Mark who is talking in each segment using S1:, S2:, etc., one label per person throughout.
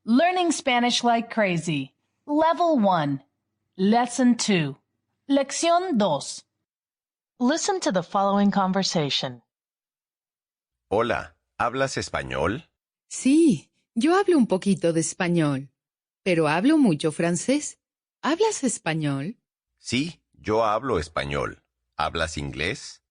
S1: Learning Spanish like crazy. Level 1. Lesson 2. Lección 2. Listen to the following conversation.
S2: Hola, ¿hablas español?
S3: Sí, yo hablo un poquito de español, pero hablo mucho francés. ¿Hablas español?
S2: Sí, yo hablo español. ¿Hablas inglés?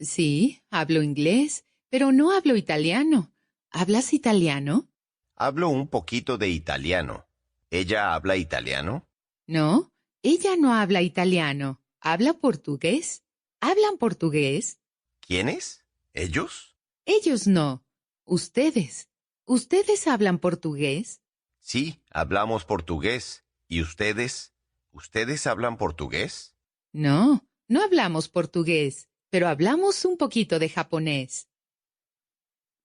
S3: Sí, hablo inglés, pero no hablo italiano. ¿Hablas italiano?
S2: Hablo un poquito de italiano. ¿Ella habla italiano?
S3: No, ella no habla italiano. ¿Habla portugués? ¿Hablan portugués?
S2: ¿Quiénes? ¿Ellos?
S3: Ellos no. Ustedes. ¿Ustedes hablan portugués?
S2: Sí, hablamos portugués. ¿Y ustedes? ¿Ustedes hablan portugués?
S3: No, no hablamos portugués, pero hablamos un poquito de japonés.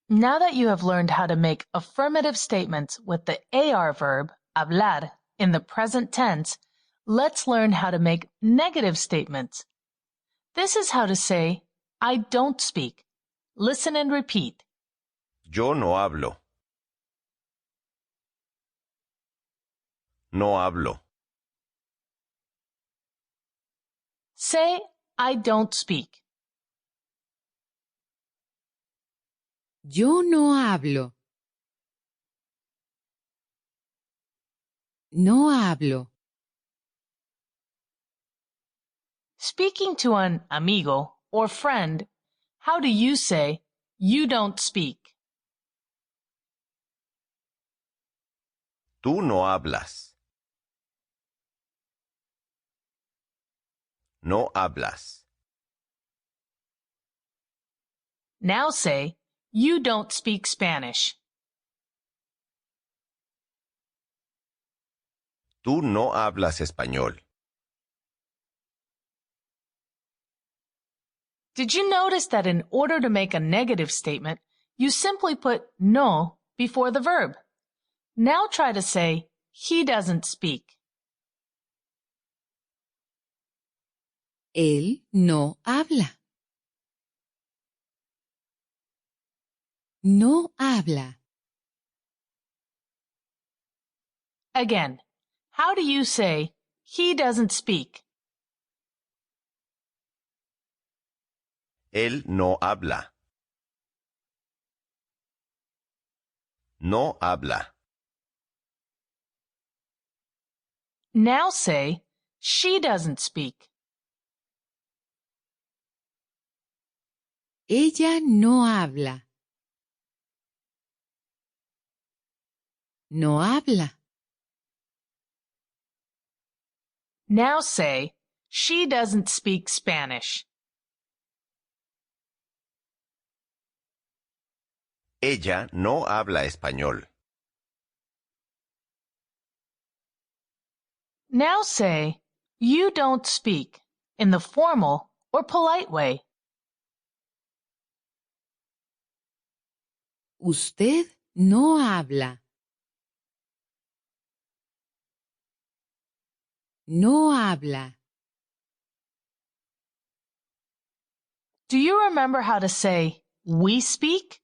S1: Now that you have learned how to make affirmative statements with the AR verb, hablar, in the present tense, let's learn how to make negative statements. This is how to say, I don't speak. Listen and repeat.
S2: Yo no hablo. No hablo.
S1: Say, I don't speak.
S3: Yo no hablo. No hablo.
S1: Speaking to an amigo or friend, how do you say, you don't speak?
S2: Tú no hablas. No hablas.
S1: Now say, you don't speak Spanish.
S2: Tú no hablas español.
S1: Did you notice that in order to make a negative statement, you simply put no before the verb? Now try to say, he doesn't speak.
S3: Él no habla. No habla.
S1: Again, how do you say, he doesn't speak?
S2: Él no habla. No habla.
S1: Now say, she doesn't speak.
S3: Ella no habla. No habla.
S1: Now say, she doesn't speak Spanish.
S2: Ella no habla español.
S1: Now say, you don't speak in the formal or polite way.
S3: Usted no habla. No habla.
S1: Do you remember how to say, we speak?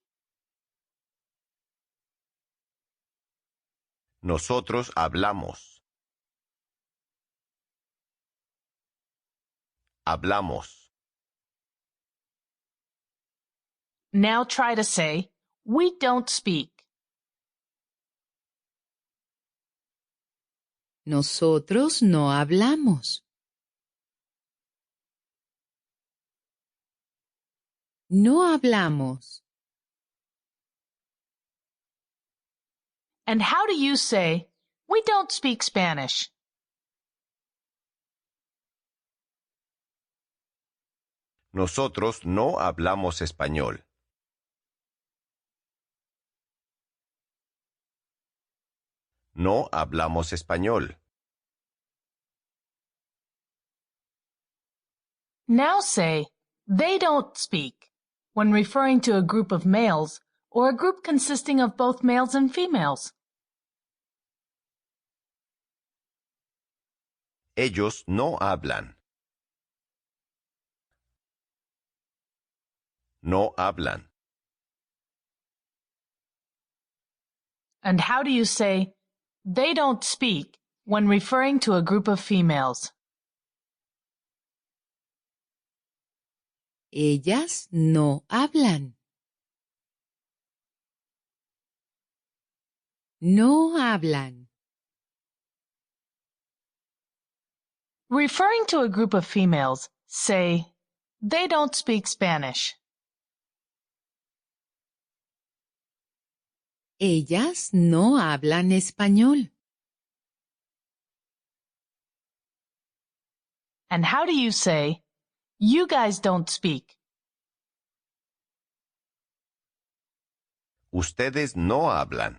S2: Nosotros hablamos. Hablamos.
S1: Now try to say, we don't speak.
S3: Nosotros no hablamos. No hablamos.
S1: And how do you say, we don't speak Spanish?
S2: Nosotros no hablamos español. No hablamos español.
S1: Now say, they don't speak, when referring to a group of males or a group consisting of both males and females.
S2: Ellos no hablan. No hablan.
S1: And how do you say, they don't speak when referring to a group of females?
S3: Ellas no hablan. No hablan.
S1: Referring to a group of females, say, they don't speak Spanish.
S3: Ellas no hablan español.
S1: And how do you say, you guys don't speak?
S2: Ustedes no hablan.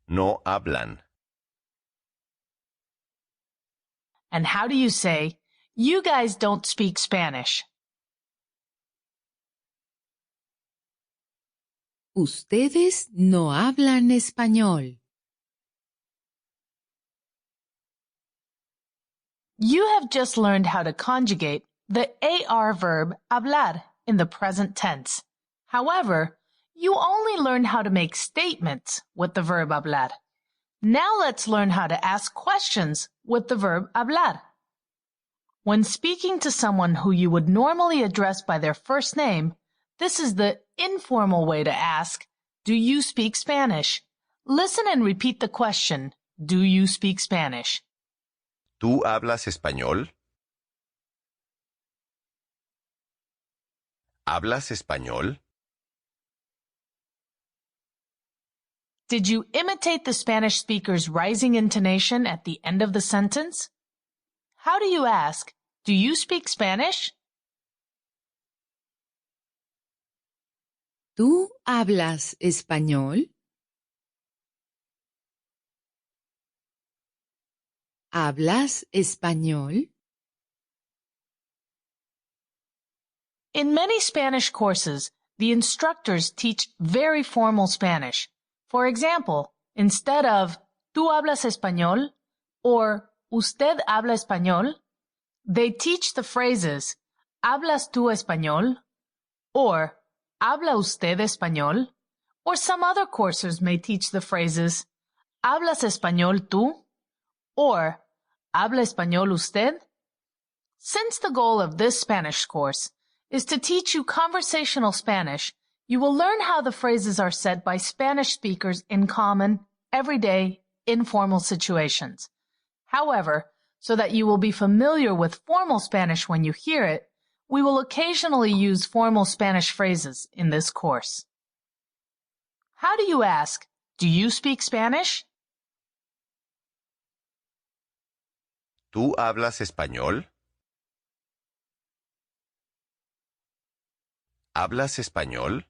S2: No hablan.
S1: And how do you say, you guys don't speak Spanish?
S3: Ustedes no hablan español.
S1: You have just learned how to conjugate the AR verb hablar in the present tense. However, you only learned how to make statements with the verb hablar. Now let's learn how to ask questions with the verb hablar. When speaking to someone who you would normally address by their first name, this is the informal way to ask, do you speak Spanish? Listen and repeat the question, do you speak Spanish?
S2: ¿Tú hablas español? ¿Hablas español?
S1: Did you imitate the Spanish speaker's rising intonation at the end of the sentence? How do you ask, do you speak Spanish?
S3: ¿Tú hablas español? ¿Hablas español?
S1: In many Spanish courses, the instructors teach very formal Spanish. For example, instead of ¿tú hablas español? Or ¿usted habla español? They teach the phrases ¿hablas tú español? Or ¿habla usted español? Or some other courses may teach the phrases ¿hablas español tú? Or ¿habla español usted? Since the goal of this Spanish course is to teach you conversational Spanish, you will learn how the phrases are said by Spanish speakers in common, everyday, informal situations. However, so that you will be familiar with formal Spanish when you hear it, we will occasionally use formal Spanish phrases in this course. How do you ask, do you speak Spanish?
S2: ¿Tú hablas español? ¿Hablas español?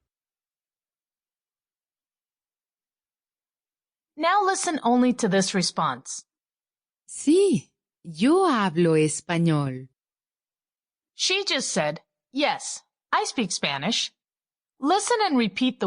S1: Now listen only to this response.
S3: Sí, yo hablo español.
S1: She just said, yes, I speak Spanish. Listen and repeat the